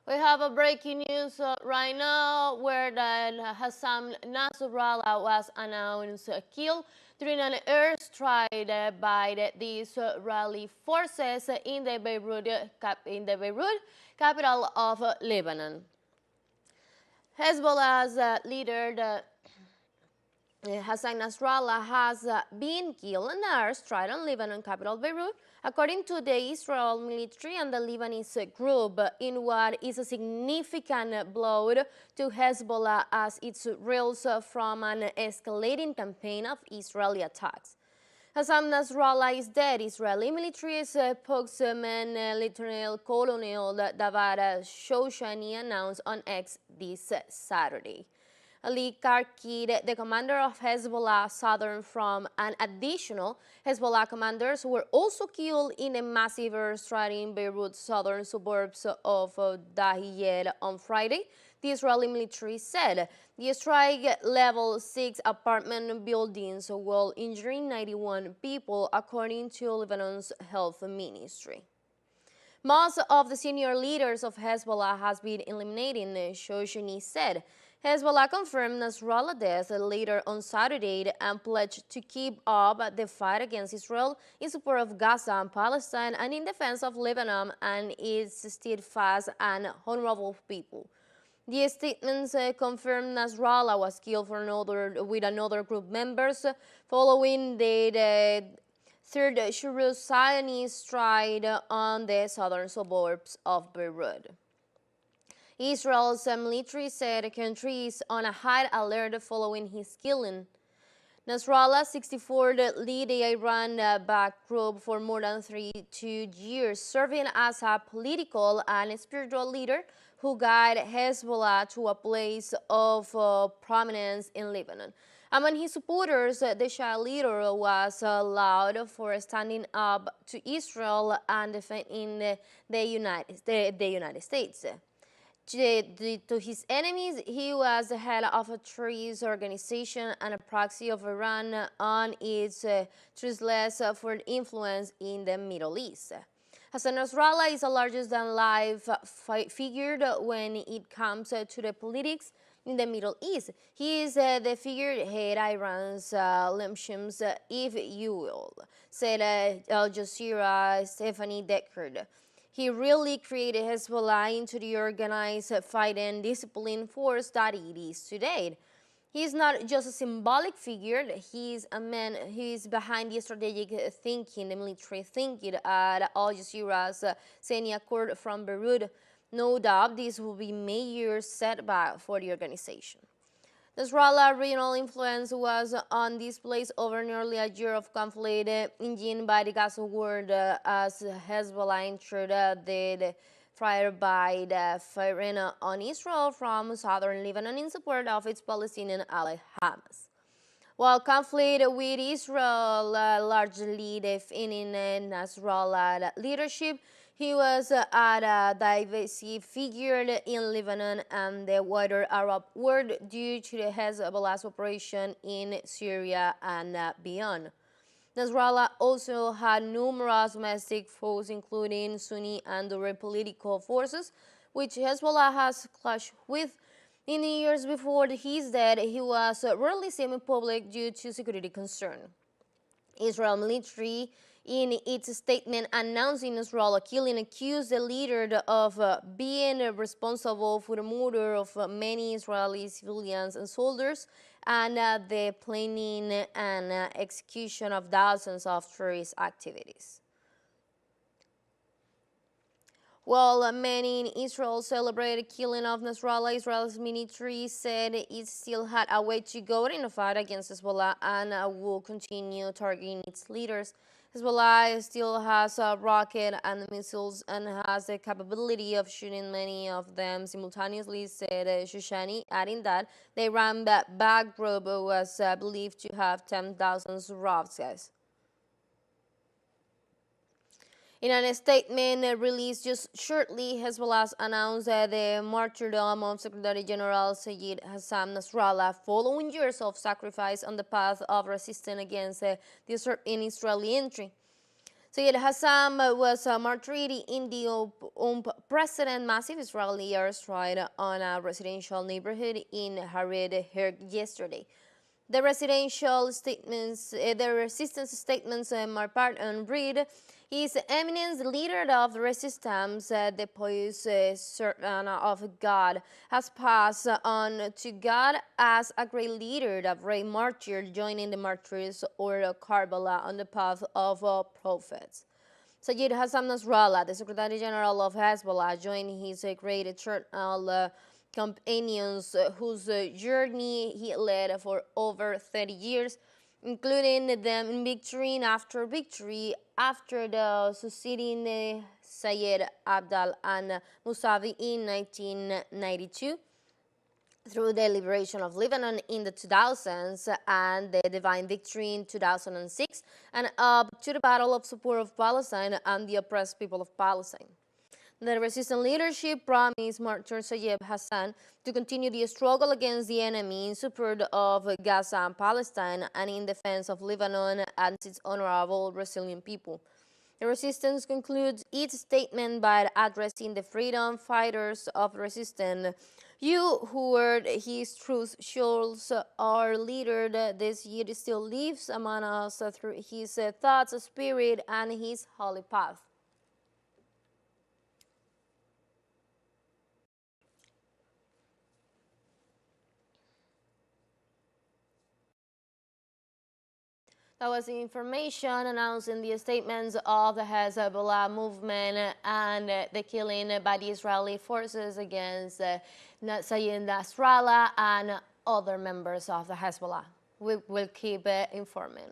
We have a breaking news right now where that Hassan Nasrallah was announced killed during an airstrike by the Israeli forces in the Beirut capital of Lebanon. Hezbollah's leader, Hassan Nasrallah, has been killed in an airstrike on Lebanon capital Beirut, according to the Israel military and the Lebanese group, in what is a significant blow to Hezbollah as it reels from an escalating campaign of Israeli attacks. Hassan Nasrallah is dead. Israeli military spokesman Lieutenant Colonel Davar Shoshani announced on X this Saturday. Ali Karki, the commander of Hezbollah Southern Front, and additional Hezbollah commanders were also killed in a massive airstrike in Beirut's southern suburbs of Dahieh on Friday, the Israeli military said. The strike leveled 6 apartment buildings while injuring 91 people, according to Lebanon's health ministry. Most of the senior leaders of Hezbollah has been eliminated, Shoshani said. Hezbollah confirmed Nasrallah's death later on Saturday and pledged to keep up the fight against Israel in support of Gaza and Palestine and in defense of Lebanon and its steadfast and honorable people. The statements confirmed Nasrallah was killed with another group members following the third Shuru Zionist strike on the southern suburbs of Beirut. Israel's military said the country is on a high alert following his killing. Nasrallah, 64, led the Iran-backed group for more than 32 years, serving as a political and spiritual leader who guided Hezbollah to a place of prominence in Lebanon. Among his supporters, the Shia leader was lauded for standing up to Israel and defending the United States. To his enemies, he was the head of a terrorist organization and a proxy of Iran on its treacherous for influence in the Middle East. Hassan Nasrallah is a larger-than-life figure when it comes to the politics in the Middle East. He is the figurehead Iran's Lemshims, if you will, said Al Jazeera's Stephanie Deckard. He really created Hezbollah into the organized, fighting, disciplined force that it is today. He is not just a symbolic figure, he is a man who is behind the strategic thinking, the military thinking at Al Jazeera's Senia Court from Beirut. No doubt this will be a major setback for the organization. Nasrallah's regional influence was on display over nearly a year of conflict engined by the Gaza war as Hezbollah entered the fire by the firing on Israel from southern Lebanon in support of its Palestinian ally Hamas. While conflict with Israel largely defining Nasrallah's leadership, he was a divisive figure in Lebanon and the wider Arab world due to the Hezbollah's operation in Syria and beyond. Nasrallah also had numerous domestic foes, including Sunni and Arab political forces, which Hezbollah has clashed with. In the years before his death, he was rarely seen in public due to security concerns. Israel military, in its statement announcing Nasrallah killing, accused the leader of being responsible for the murder of many Israeli civilians and soldiers and the planning and execution of dozens of terrorist activities. While many in Israel celebrated the killing of Nasrallah, Israel's military said it still had a way to go in the fight against Hezbollah and will continue targeting its leaders. Hezbollah still has rocket and missiles and has the capability of shooting many of them simultaneously, said Shoshani, adding that the Iran-backed group was believed to have 10,000 rockets. In a statement released just shortly, Hezbollah announced the martyrdom of Secretary General Sayyid Hassan Nasrallah following years of sacrifice on the path of resistance against the usurping Israeli entry. Sayyid Hassan was martyred in the unprecedented massive Israeli airstrike on a residential neighborhood in Harid yesterday. The resistance statements Marpart read, His Eminence, the leader of the resistance, the pious servant of God, has passed on to God as a great leader, a great martyr, joining the martyrs or Karbala on the path of prophets. Sayyid Hassan Nasrallah, the Secretary General of Hezbollah, joined his great eternal companions whose journey he led for over 30 years, including them in victory after victory after the succeeding Sayyid Abdal and Musavi in 1992, through the liberation of Lebanon in the 2000s and the divine victory in 2006, and up to the battle of support of Palestine and the oppressed people of Palestine. The resistant leadership promised Martyr Sayyid Hassan to continue the struggle against the enemy in support of Gaza and Palestine and in defense of Lebanon and its honorable, resilient people. The resistance concludes its statement by addressing the freedom fighters of resistance. You who heard his truth shows our leader this year still lives among us through his thoughts, spirit, and his holy path. That was the information announced in the statements of the Hezbollah movement and the killing by the Israeli forces against Sayyid Nasrallah and other members of the Hezbollah. We will keep informing.